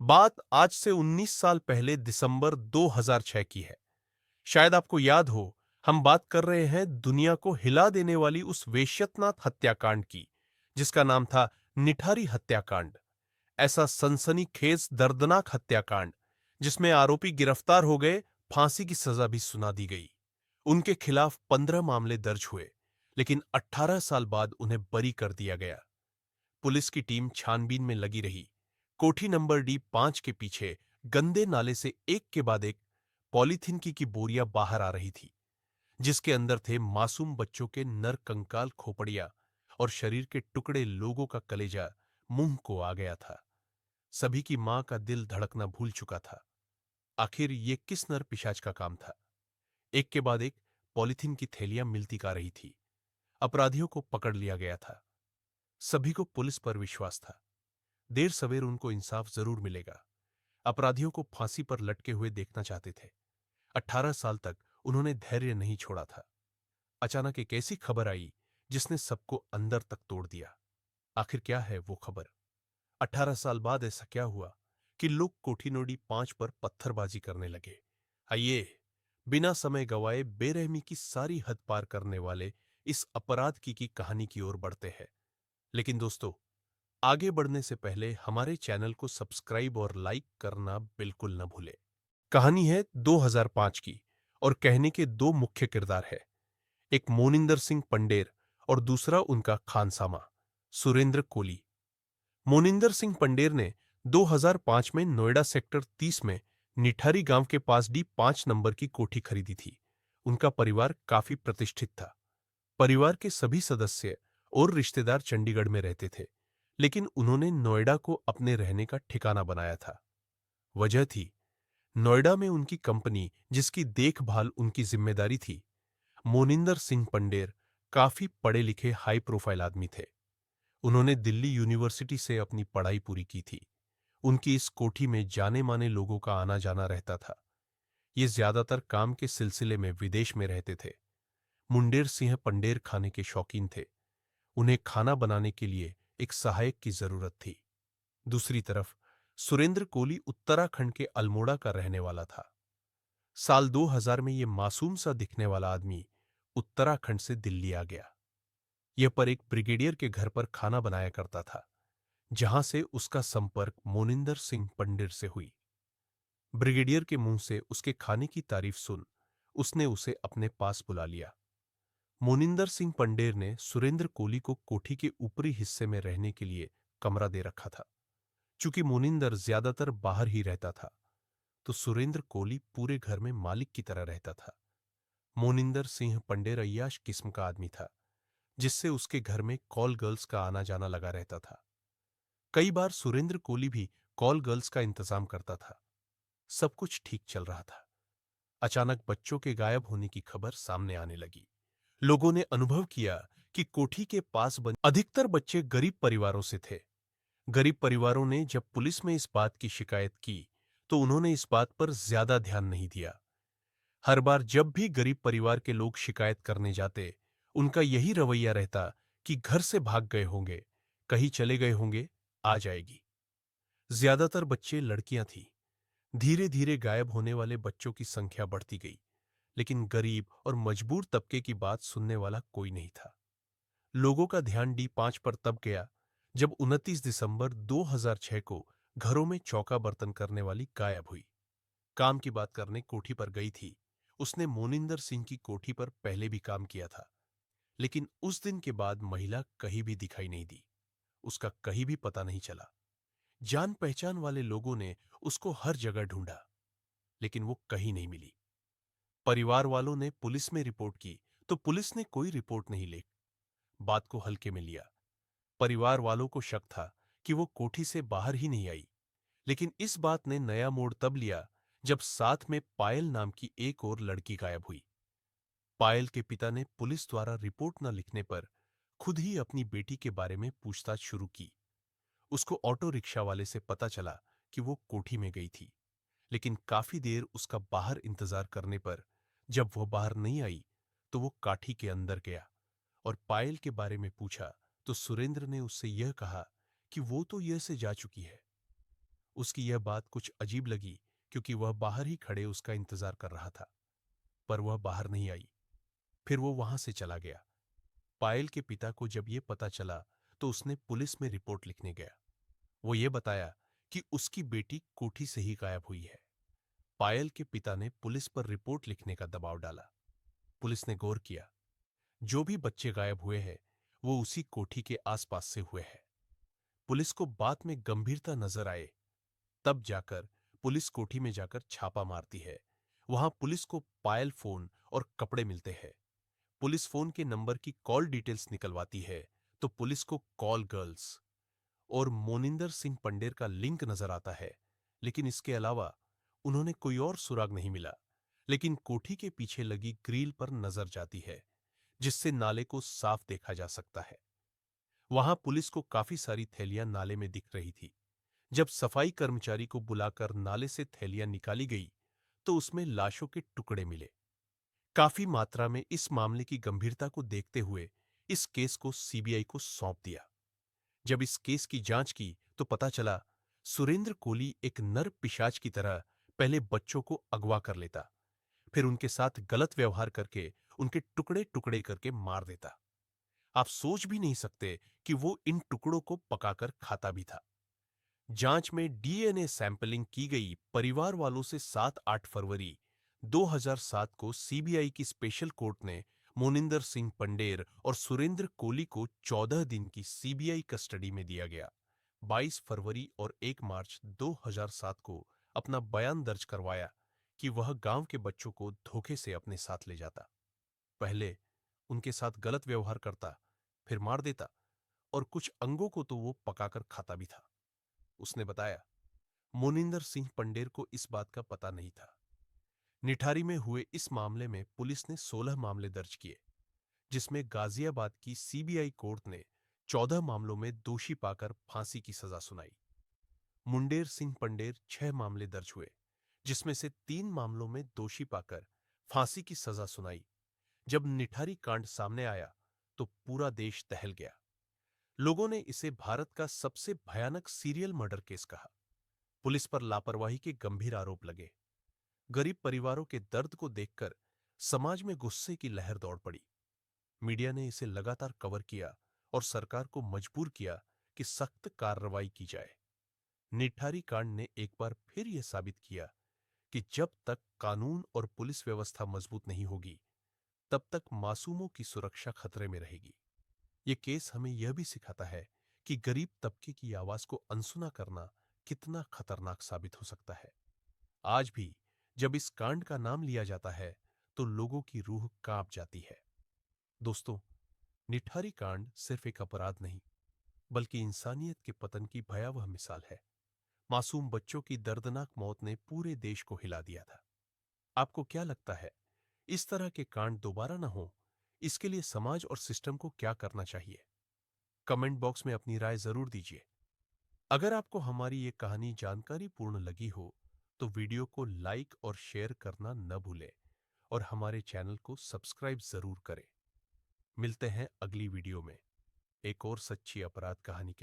बात आज से 19 साल पहले दिसंबर 2006 की है। शायद आपको याद हो, हम बात कर रहे हैं दुनिया को हिला देने वाली उस वेश्यतनाथ हत्याकांड की, जिसका नाम था निठारी हत्याकांड। ऐसा सनसनीखेज दर्दनाक हत्याकांड जिसमें आरोपी गिरफ्तार हो गए, फांसी की सजा भी सुना दी गई। उनके खिलाफ 15 मामले दर्ज हुए, लेकिन 18 साल बाद उन्हें बरी कर दिया गया। पुलिस की टीम छानबीन में लगी रही। कोठी नंबर D5 के पीछे गंदे नाले से एक के बाद एक पॉलीथीन की बोरियां बाहर आ रही थी, जिसके अंदर थे मासूम बच्चों के नर कंकाल, खोपड़ियां और शरीर के टुकड़े। लोगों का कलेजा मुंह को आ गया था। सभी की मां का दिल धड़कना भूल चुका था। आखिर ये किस नर पिशाच का काम था? एक के बाद एक पॉलीथीन की थैलियां मिलती आ रही थी। अपराधियों को पकड़ लिया गया था। सभी को पुलिस पर विश्वास था। देर सवेर उनको इंसाफ जरूर मिलेगा। अपराधियों को फांसी पर लटके हुए देखना चाहते थे। 18 साल तक उन्होंने धैर्य नहीं छोड़ा था। अचानक एक ऐसी खबर आई जिसने सबको अंदर तक तोड़ दिया। आखिर क्या है वो खबर? 18 साल बाद ऐसा क्या हुआ कि लोग कोठीनोडी 5 पर पत्थरबाजी करने लगे? आइए, बिना समय गवाए बेरहमी की सारी हद पार करने वाले इस अपराध की कहानी की ओर बढ़ते हैं। लेकिन दोस्तों, आगे बढ़ने से पहले हमारे चैनल को सब्सक्राइब और लाइक करना बिल्कुल न भूलें। कहानी है 2005 की, और कहने के दो मुख्य किरदार है। एक मोनिंदर सिंह पंडेर और दूसरा उनका खानसामा सुरेंद्र कोली। मोनिंदर सिंह पंडेर ने 2005 में नोएडा सेक्टर 30 में निठारी गांव के पास D5 नंबर की कोठी खरीदी थी। उनका परिवार काफी प्रतिष्ठित था। परिवार के सभी सदस्य और रिश्तेदार चंडीगढ़ में रहते थे, लेकिन उन्होंने नोएडा को अपने रहने का ठिकाना बनाया था। वजह थी, नोएडा में उनकी कंपनी जिसकी देखभाल उनकी जिम्मेदारी थी। मोनिंदर सिंह पंडेर काफी पढ़े लिखे हाई प्रोफाइल आदमी थे। उन्होंने दिल्ली यूनिवर्सिटी से अपनी पढ़ाई पूरी की थी। उनकी इस कोठी में जाने माने लोगों का आना जाना रहता था। ये ज्यादातर काम के सिलसिले में विदेश में रहते थे। मुंडेर सिंह पंडेर खाने के शौकीन थे। उन्हें खाना बनाने के लिए एक सहायक की जरूरत थी। दूसरी तरफ सुरेंद्र कोली उत्तराखंड के अल्मोड़ा का रहने वाला था। साल 2000 में यह मासूम सा दिखने वाला आदमी उत्तराखंड से दिल्ली आ गया। यह पर एक ब्रिगेडियर के घर पर खाना बनाया करता था, जहां से उसका संपर्क मोनिंदर सिंह पंडेर से हुई। ब्रिगेडियर के मुंह से उसके खाने की तारीफ सुन उसने उसे अपने पास बुला लिया। मोनिंदर सिंह पंडेर ने सुरेंद्र कोली को कोठी के ऊपरी हिस्से में रहने के लिए कमरा दे रखा था। चूंकि मोनिंदर ज्यादातर बाहर ही रहता था, तो सुरेंद्र कोली पूरे घर में मालिक की तरह रहता था। मोनिंदर सिंह पंडेर अय्याश किस्म का आदमी था, जिससे उसके घर में कॉल गर्ल्स का आना जाना लगा रहता था। कई बार सुरेंद्र कोली भी कॉल गर्ल्स का इंतजाम करता था। सब कुछ ठीक चल रहा था। अचानक बच्चों के गायब होने की खबर सामने आने लगी। लोगों ने अनुभव किया कि कोठी के पास अधिकतर बच्चे गरीब परिवारों से थे। गरीब परिवारों ने जब पुलिस में इस बात की शिकायत की, तो उन्होंने इस बात पर ज्यादा ध्यान नहीं दिया। हर बार जब भी गरीब परिवार के लोग शिकायत करने जाते, उनका यही रवैया रहता कि घर से भाग गए होंगे, कहीं चले गए होंगे, आ जाएगी। ज्यादातर बच्चे लड़कियां थीं। धीरे धीरे गायब होने वाले बच्चों की संख्या बढ़ती गई, लेकिन गरीब और मजबूर तबके की बात सुनने वाला कोई नहीं था। लोगों का ध्यान D5 पर तब गया जब 29 दिसंबर 2006 को घरों में चौका बर्तन करने वाली गायब हुई। काम की बात करने कोठी पर गई थी। उसने मोनिंदर सिंह की कोठी पर पहले भी काम किया था, लेकिन उस दिन के बाद महिला कहीं भी दिखाई नहीं दी। उसका कहीं भी पता नहीं चला। जान पहचान वाले लोगों ने उसको हर जगह ढूंढा, लेकिन वो कहीं नहीं मिली। परिवार वालों ने पुलिस में रिपोर्ट की, तो पुलिस ने कोई रिपोर्ट नहीं ली। बात को हल्के में लिया। परिवार वालों को शक था कि वो कोठी से बाहर ही नहीं आई। लेकिन इस बात ने नया मोड़ तब लिया जब साथ में पायल नाम की एक और लड़की गायब हुई। पायल के पिता ने पुलिस द्वारा रिपोर्ट न लिखने पर खुद ही अपनी बेटी के बारे में पूछताछ शुरू की। उसको ऑटो रिक्शा वाले से पता चला कि वो कोठी में गई थी, लेकिन काफी देर उसका बाहर इंतजार करने पर जब वह बाहर नहीं आई, तो वो काठी के अंदर गया और पायल के बारे में पूछा, तो सुरेंद्र ने उससे यह कहा कि वो तो यह से जा चुकी है। उसकी यह बात कुछ अजीब लगी क्योंकि वह बाहर ही खड़े उसका इंतजार कर रहा था, पर वह बाहर नहीं आई। फिर वो वहां से चला गया। पायल के पिता को जब ये पता चला तो उसने पुलिस में रिपोर्ट लिखने गया। वो ये बताया कि उसकी बेटी कोठी से ही गायब हुई है। पायल के पिता ने पुलिस पर रिपोर्ट लिखने का दबाव डाला। पुलिस ने गौर किया, जो भी बच्चे गायब हुए हैं वो उसी कोठी के आसपास से हुए हैं। पुलिस को बात में गंभीरता नजर आए, तब जाकर पुलिस कोठी में जाकर छापा मारती है। वहां पुलिस को पायल फोन और कपड़े मिलते हैं। पुलिस फोन के नंबर की कॉल डिटेल्स निकलवाती है तो पुलिस को कॉल गर्ल्स और मोनिंदर सिंह पंडेर का लिंक नजर आता है, लेकिन इसके अलावा उन्होंने कोई और सुराग नहीं मिला। लेकिन कोठी के पीछे लगी ग्रिल पर नजर जाती है, जिससे नाले को साफ देखा जा सकता है। वहां पुलिस को काफी सारी थैलियां नाले में दिख रही थी। जब सफाई कर्मचारी को बुलाकर नाले से थैलियां निकाली गई तो उसमें लाशों के टुकड़े मिले। काफी मात्रा में। इस मामले की गंभीरता को देखते हुए इस केस को सीबीआई को सौंप दिया। जब इस केस की जांच की तो पता चला सुरेंद्र कोली एक नर पिशाच की तरह पहले बच्चों को अगवा कर लेता, फिर उनके साथ गलत व्यवहार करके उनके टुकड़े टुकड़े करके मार देता। आप सोच भी नहीं सकते कि वो इन टुकड़ों को पकाकर खाता भी था। जांच में डीएनए सैंपलिंग की गई परिवार वालों से 7-8 फरवरी 2007 को सीबीआई की स्पेशल कोर्ट ने मोनिंदर सिंह पंडेर और सुरेंद्र कोली को 14 दिन की सीबीआई कस्टडी में दिया गया। 22 फरवरी और 1 मार्च 2007 को अपना बयान दर्ज करवाया कि वह गांव के बच्चों को धोखे से अपने साथ ले जाता, पहले उनके साथ गलत व्यवहार करता, फिर मार देता और कुछ अंगों को तो वो पकाकर खाता भी था। उसने बताया, मोनिंदर सिंह पंडेर को इस बात का पता नहीं था। निठारी में हुए इस मामले में पुलिस ने 16 मामले दर्ज किए, जिसमें गाजियाबाद की सीबीआई कोर्ट ने 14 मामलों में दोषी पाकर फांसी की सजा सुनाई। मुंडेर सिंह पंडेर 6 मामले दर्ज हुए, जिसमें से 3 मामलों में दोषी पाकर फांसी की सजा सुनाई। जब निठारी कांड सामने आया तो पूरा देश दहल गया। लोगों ने इसे भारत का सबसे भयानक सीरियल मर्डर केस कहा। पुलिस पर लापरवाही के गंभीर आरोप लगे। गरीब परिवारों के दर्द को देखकर समाज में गुस्से की लहर दौड़ पड़ी। मीडिया ने इसे लगातार कवर किया और सरकार को मजबूर किया कि सख्त कार्रवाई की जाए। निठारी कांड ने एक बार फिर यह साबित किया कि जब तक कानून और पुलिस व्यवस्था मजबूत नहीं होगी, तब तक मासूमों की सुरक्षा खतरे में रहेगी। ये केस हमें यह भी सिखाता है कि गरीब तबके की आवाज को अनसुना करना कितना खतरनाक साबित हो सकता है। आज भी जब इस कांड का नाम लिया जाता है तो लोगों की रूह कांप जाती है। दोस्तों, निठारी कांड सिर्फ एक अपराध नहीं, बल्कि इंसानियत के पतन की भयावह मिसाल है। मासूम बच्चों की दर्दनाक मौत ने पूरे देश को हिला दिया था। आपको क्या लगता है, इस तरह के कांड दोबारा ना हो, इसके लिए समाज और सिस्टम को क्या करना चाहिए? कमेंट बॉक्स में अपनी राय जरूर दीजिए। अगर आपको हमारी ये कहानी जानकारीपूर्ण लगी हो तो वीडियो को लाइक और शेयर करना न भूलें और हमारे चैनल को सब्सक्राइब जरूर करें। मिलते हैं अगली वीडियो में एक और सच्ची अपराध कहानी के